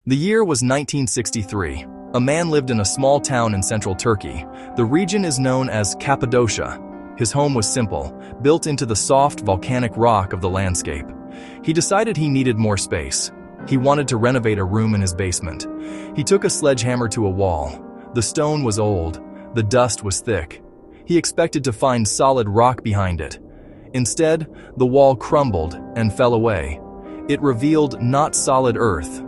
The year was 1963. A man lived in a small town in central Turkey. The region is known as Cappadocia. His home was simple, built into the soft volcanic rock of the landscape. He decided he needed more space. He wanted to renovate a room in his basement. He took a sledgehammer to a wall. The stone was old. The dust was thick. He expected to find solid rock behind it. Instead, the wall crumbled and fell away. It revealed not solid earth,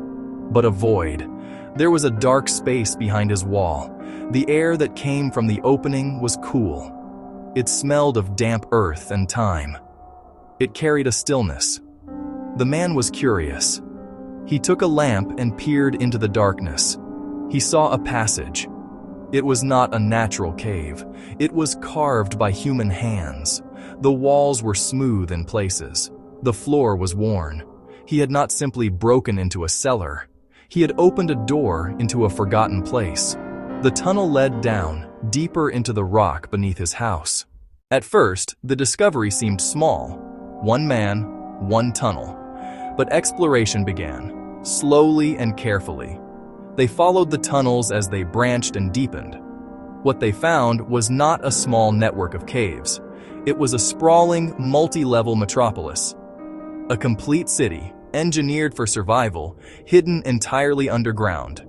but a void. There was a dark space behind his wall. The air that came from the opening was cool. It smelled of damp earth and time. It carried a stillness. The man was curious. He took a lamp and peered into the darkness. He saw a passage. It was not a natural cave. It was carved by human hands. The walls were smooth in places. The floor was worn. He had not simply broken into a cellar. He had opened a door into a forgotten place. The tunnel led down, deeper into the rock beneath his house. At first, the discovery seemed small. One man, one tunnel. But exploration began, slowly and carefully. They followed the tunnels as they branched and deepened. What they found was not a small network of caves. It was a sprawling, multi-level metropolis. A complete city, engineered for survival, hidden entirely underground.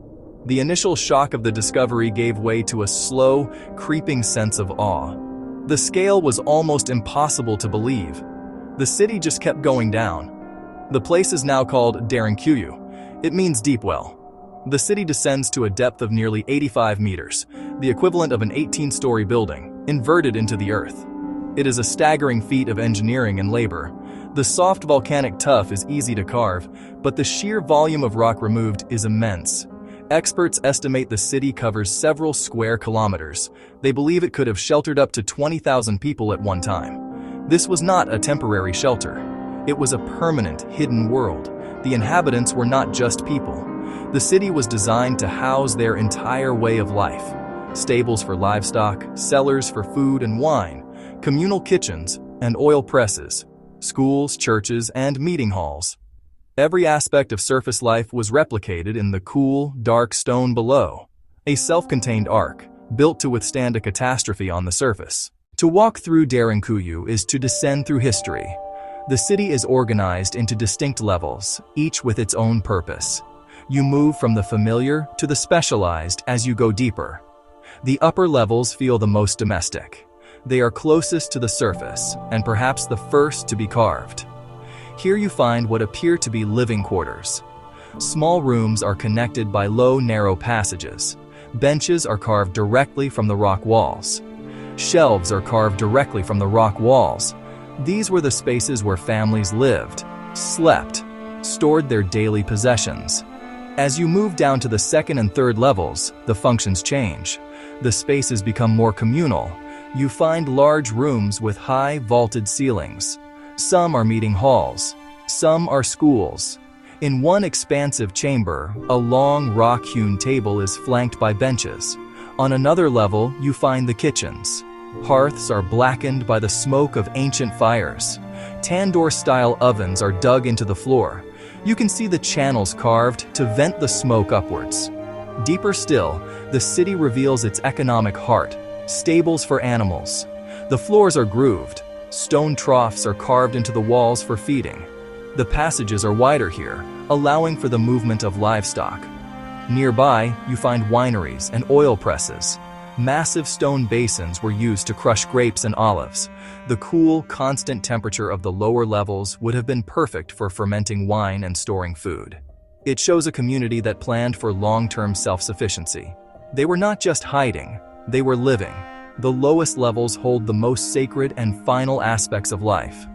The initial shock of the discovery gave way to a slow, creeping sense of awe. The scale was almost impossible to believe. The city just kept going down. The place is now called Derinkuyu. It means deep well. The city descends to a depth of nearly 85 meters, the equivalent of an 18-story building, inverted into the earth. It is a staggering feat of engineering and labor. The soft volcanic tuff is easy to carve, but the sheer volume of rock removed is immense. Experts estimate the city covers several square kilometers. They believe it could have sheltered up to 20,000 people at one time. This was not a temporary shelter. It was a permanent, hidden world. The inhabitants were not just people. The city was designed to house their entire way of life. Stables for livestock, cellars for food and wine, communal kitchens and oil presses, schools, churches, and meeting halls. Every aspect of surface life was replicated in the cool, dark stone below, a self-contained ark, built to withstand a catastrophe on the surface. To walk through Derinkuyu is to descend through history. The city is organized into distinct levels, each with its own purpose. You move from the familiar to the specialized as you go deeper. The upper levels feel the most domestic. They are closest to the surface, and perhaps the first to be carved. Here you find what appear to be living quarters. Small rooms are connected by low, narrow passages. Benches are carved directly from the rock walls. Shelves are carved directly from the rock walls. These were the spaces where families lived, slept, stored their daily possessions. As you move down to the second and third levels, the functions change. The spaces become more communal. You find large rooms with high, vaulted ceilings. Some are meeting halls. Some are schools. In one expansive chamber, a long, rock-hewn table is flanked by benches. On another level, you find the kitchens. Hearths are blackened by the smoke of ancient fires. Tandoor-style ovens are dug into the floor. You can see the channels carved to vent the smoke upwards. Deeper still, the city reveals its economic heart. Stables for animals. The floors are grooved. Stone troughs are carved into the walls for feeding. The passages are wider here, allowing for the movement of livestock. Nearby, you find wineries and oil presses. Massive stone basins were used to crush grapes and olives. The cool, constant temperature of the lower levels would have been perfect for fermenting wine and storing food. It shows a community that planned for long-term self-sufficiency. They were not just hiding, they were living. The lowest levels hold the most sacred and final aspects of life.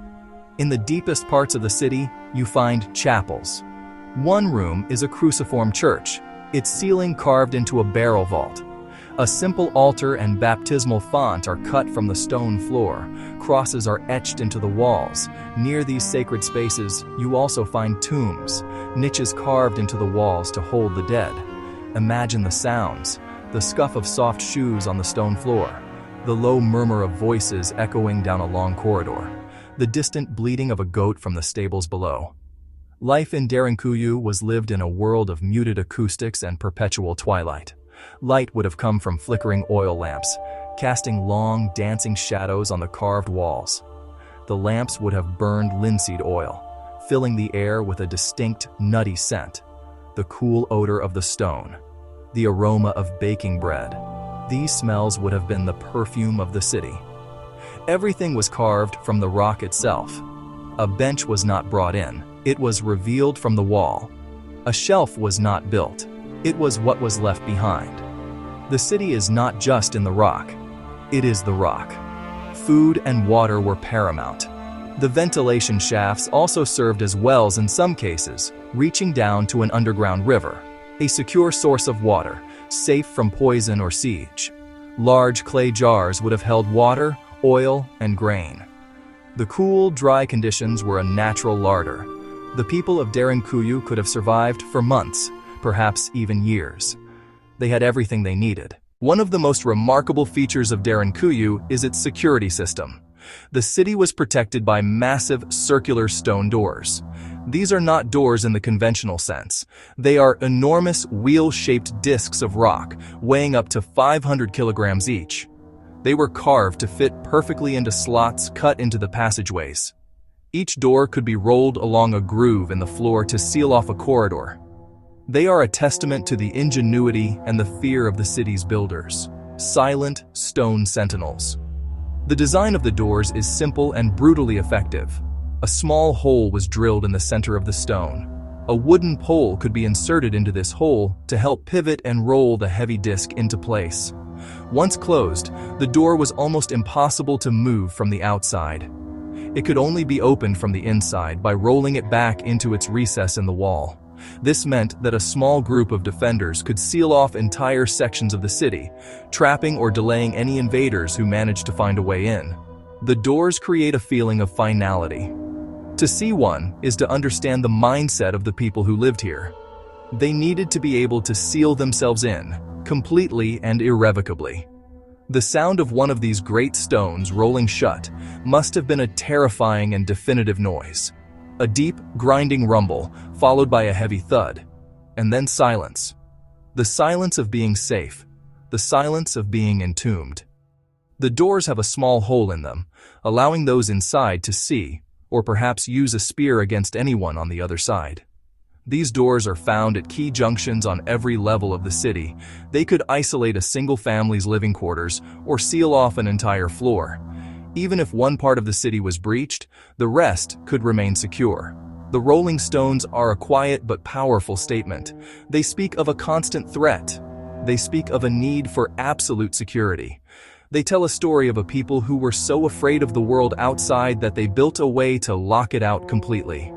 In the deepest parts of the city, you find chapels. One room is a cruciform church, its ceiling carved into a barrel vault. A simple altar and baptismal font are cut from the stone floor. Crosses are etched into the walls. Near these sacred spaces, you also find tombs, niches carved into the walls to hold the dead. Imagine the sounds, the scuff of soft shoes on the stone floor, the low murmur of voices echoing down a long corridor, the distant bleating of a goat from the stables below. Life in Derinkuyu was lived in a world of muted acoustics and perpetual twilight. Light would have come from flickering oil lamps, casting long, dancing shadows on the carved walls. The lamps would have burned linseed oil, filling the air with a distinct, nutty scent. The cool odor of the stone, the aroma of baking bread. These smells would have been the perfume of the city. Everything was carved from the rock itself. A bench was not brought in, it was revealed from the wall. A shelf was not built, it was what was left behind. The city is not just in the rock, it is the rock. Food and water were paramount. The ventilation shafts also served as wells in some cases, reaching down to an underground river, a secure source of water, safe from poison or siege. Large clay jars would have held water, oil, and grain. The cool, dry conditions were a natural larder. The people of Derinkuyu could have survived for months, perhaps even years. They had everything they needed. One of the most remarkable features of Derinkuyu is its security system. The city was protected by massive circular stone doors. These are not doors in the conventional sense. They are enormous wheel-shaped discs of rock, weighing up to 500 kilograms each. They were carved to fit perfectly into slots cut into the passageways. Each door could be rolled along a groove in the floor to seal off a corridor. They are a testament to the ingenuity and the fear of the city's builders, silent stone sentinels. The design of the doors is simple and brutally effective. A small hole was drilled in the center of the stone. A wooden pole could be inserted into this hole to help pivot and roll the heavy disc into place. Once closed, the door was almost impossible to move from the outside. It could only be opened from the inside by rolling it back into its recess in the wall. This meant that a small group of defenders could seal off entire sections of the city, trapping or delaying any invaders who managed to find a way in. The doors create a feeling of finality. To see one is to understand the mindset of the people who lived here. They needed to be able to seal themselves in, completely and irrevocably. The sound of one of these great stones rolling shut must have been a terrifying and definitive noise. A deep, grinding rumble, followed by a heavy thud. And then silence. The silence of being safe. The silence of being entombed. The doors have a small hole in them, allowing those inside to see, or perhaps use a spear against anyone on the other side. These doors are found at key junctions on every level of the city. They could isolate a single family's living quarters or seal off an entire floor. Even if one part of the city was breached, the rest could remain secure. The rolling stones are a quiet but powerful statement. They speak of a constant threat. They speak of a need for absolute security. They tell a story of a people who were so afraid of the world outside that they built a way to lock it out completely.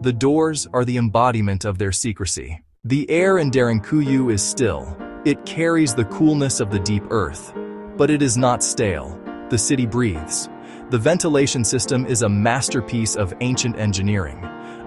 The doors are the embodiment of their secrecy. The air in Derinkuyu is still. It carries the coolness of the deep earth. But it is not stale. The city breathes. The ventilation system is a masterpiece of ancient engineering,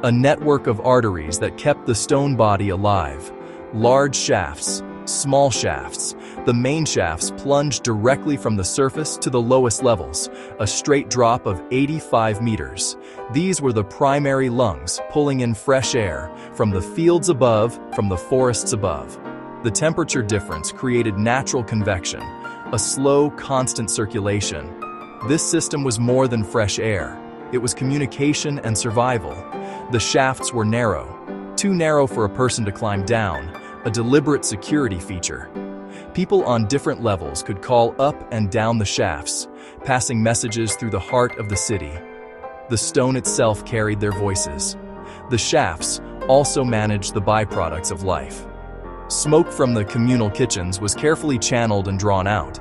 a network of arteries that kept the stone body alive. Large shafts, small shafts. The main shafts plunge directly from the surface to the lowest levels, a straight drop of 85 meters. These were the primary lungs, pulling in fresh air from the fields above, from the forests above. The temperature difference created natural convection, a slow, constant circulation. This system was more than fresh air. It was communication and survival. The shafts were narrow, too narrow for a person to climb down, a deliberate security feature. People on different levels could call up and down the shafts, passing messages through the heart of the city. The stone itself carried their voices. The shafts also managed the byproducts of life. Smoke from the communal kitchens was carefully channeled and drawn out.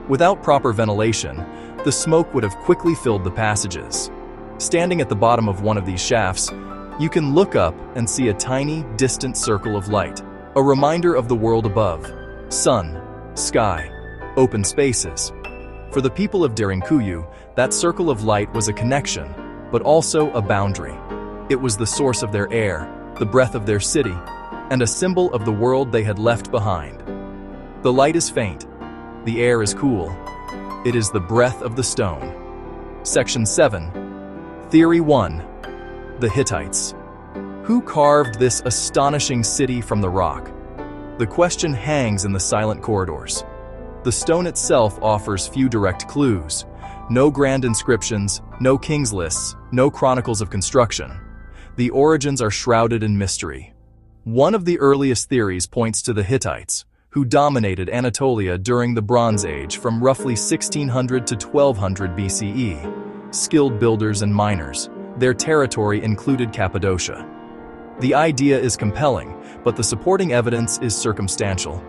Without proper ventilation, the smoke would have quickly filled the passages. Standing at the bottom of one of these shafts, you can look up and see a tiny, distant circle of light, a reminder of the world above. Sun, sky, open spaces. For the people of Derinkuyu, that circle of light was a connection, but also a boundary. It was the source of their air, the breath of their city, and a symbol of the world they had left behind. The light is faint. The air is cool. It is the breath of the stone. Section 7. Theory 1. The Hittites. Who carved this astonishing city from the rock? The question hangs in the silent corridors. The stone itself offers few direct clues. No grand inscriptions, no king's lists, no chronicles of construction. The origins are shrouded in mystery. One of the earliest theories points to the Hittites, who dominated Anatolia during the Bronze Age from roughly 1600 to 1200 BCE. Skilled builders and miners, their territory included Cappadocia. The idea is compelling, but the supporting evidence is circumstantial.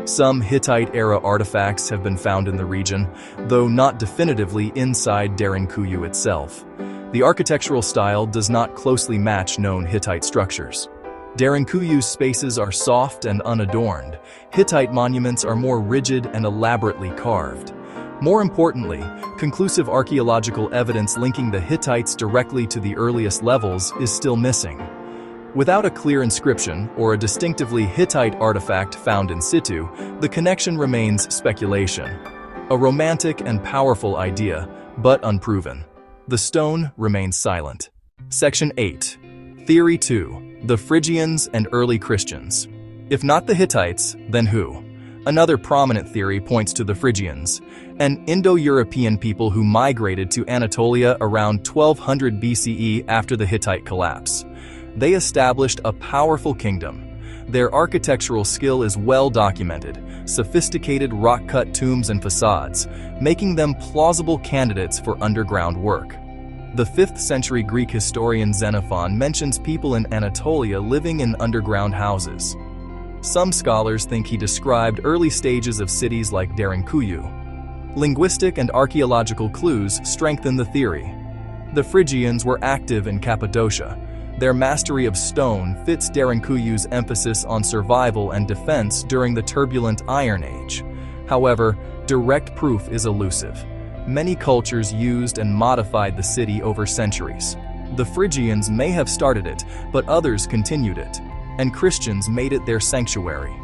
Some Hittite-era artifacts have been found in the region, though not definitively inside Derinkuyu itself. The architectural style does not closely match known Hittite structures. Derinkuyu's spaces are soft and unadorned. Hittite monuments are more rigid and elaborately carved. More importantly, conclusive archaeological evidence linking the Hittites directly to the earliest levels is still missing. Without a clear inscription or a distinctively Hittite artifact found in situ, the connection remains speculation. A romantic and powerful idea, but unproven. The stone remains silent. Section 8. Theory 2. The Phrygians and Early Christians. If not the Hittites, then who? Another prominent theory points to the Phrygians, an Indo-European people who migrated to Anatolia around 1200 BCE after the Hittite collapse. They established a powerful kingdom. Their architectural skill is well documented, sophisticated rock-cut tombs and facades, making them plausible candidates for underground work. The 5th century Greek historian Xenophon mentions people in Anatolia living in underground houses. Some scholars think he described early stages of cities like Derinkuyu. Linguistic and archaeological clues strengthen the theory. The Phrygians were active in Cappadocia. Their mastery of stone fits Derinkuyu's emphasis on survival and defense during the turbulent Iron Age. However, direct proof is elusive. Many cultures used and modified the city over centuries. The Phrygians may have started it, but others continued it, and Christians made it their sanctuary.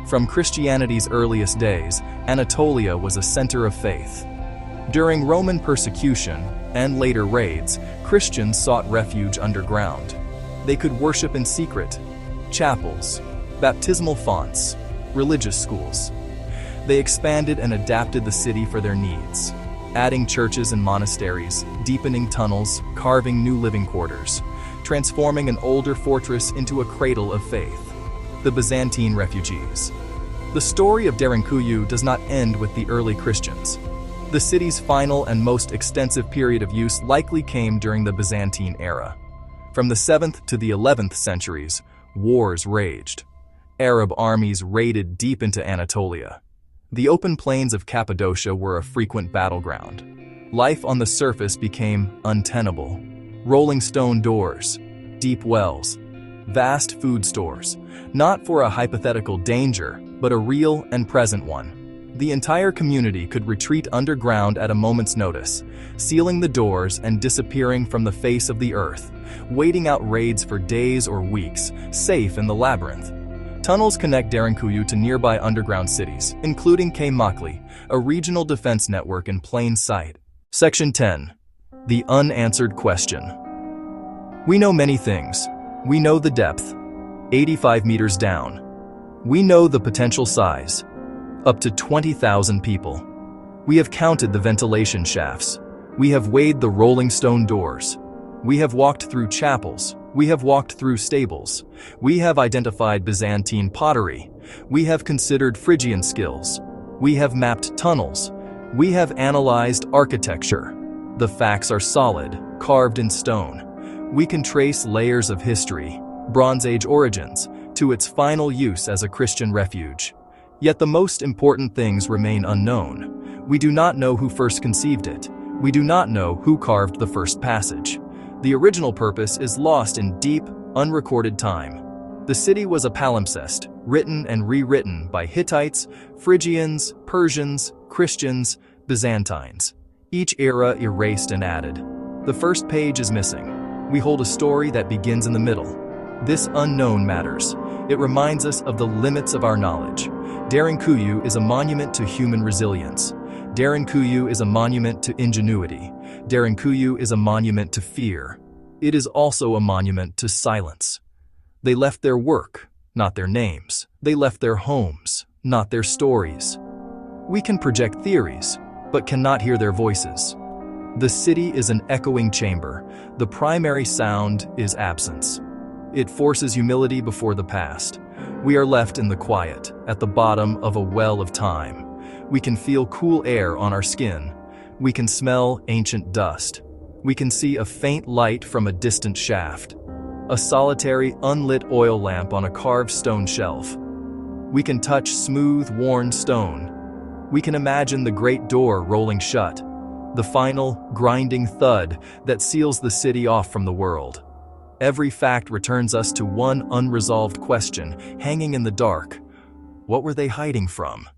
From Christianity's earliest days, Anatolia was a center of faith. During Roman persecution and later raids, Christians sought refuge underground. They could worship in secret, chapels, baptismal fonts, religious schools. They expanded and adapted the city for their needs, adding churches and monasteries, deepening tunnels, carving new living quarters, transforming an older fortress into a cradle of faith. The Byzantine refugees. The story of Derinkuyu does not end with the early Christians. The city's final and most extensive period of use likely came during the Byzantine era. From the 7th to the 11th centuries, wars raged. Arab armies raided deep into Anatolia. The open plains of Cappadocia were a frequent battleground. Life on the surface became untenable. Rolling stone doors, deep wells, vast food stores, not for a hypothetical danger, but a real and present one. The entire community could retreat underground at a moment's notice, sealing the doors and disappearing from the face of the earth, waiting out raids for days or weeks, safe in the labyrinth. Tunnels connect Derinkuyu to nearby underground cities, including Makli, a regional defense network in plain sight. Section 10. The unanswered question. We know many things. We know the depth, 85 meters down. We know the potential size, up to 20,000 people. We have counted the ventilation shafts. We have weighed the rolling stone doors. We have walked through chapels. We have walked through stables. We have identified Byzantine pottery. We have considered Phrygian skills. We have mapped tunnels. We have analyzed architecture. The facts are solid, carved in stone. We can trace layers of history, Bronze Age origins, to its final use as a Christian refuge. Yet the most important things remain unknown. We do not know who first conceived it. We do not know who carved the first passage. The original purpose is lost in deep, unrecorded time. The city was a palimpsest, written and rewritten by Hittites, Phrygians, Persians, Christians, Byzantines. Each era erased and added. The first page is missing. We hold a story that begins in the middle. This unknown matters. It reminds us of the limits of our knowledge. Derinkuyu is a monument to human resilience. Derinkuyu is a monument to ingenuity. Derinkuyu is a monument to fear. It is also a monument to silence. They left their work, not their names. They left their homes, not their stories. We can project theories, but cannot hear their voices. The city is an echoing chamber. The primary sound is absence. It forces humility before the past. We are left in the quiet, at the bottom of a well of time. We can feel cool air on our skin. We can smell ancient dust. We can see a faint light from a distant shaft. A solitary, unlit oil lamp on a carved stone shelf. We can touch smooth, worn stone. We can imagine the great door rolling shut, the final, grinding thud that seals the city off from the world. Every fact returns us to one unresolved question, hanging in the dark. What were they hiding from?